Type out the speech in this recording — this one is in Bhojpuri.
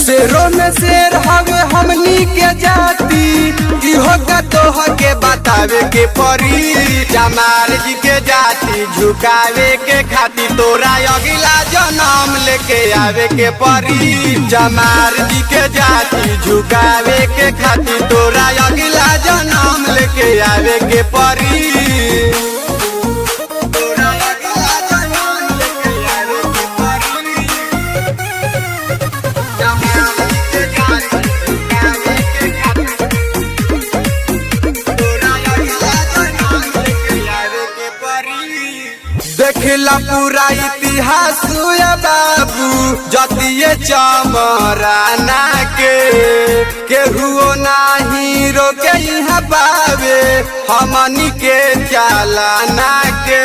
शेरों में शेर हवे हमनी के जाति, इहो का तोह के बतावे के परी। जमार जी के जाति झुकावे के खातिर तोरा अगला जन्म लेके आवे के परी। जमार जी के जाति झुकावे के खातिर तोरा अगला जन्म लेके आवे के परी। देखला पूरा इतिहास या बाबू जतिये चमराना के, केहुओ नाही रोके यहाँ बावे हमनी के चालाना के।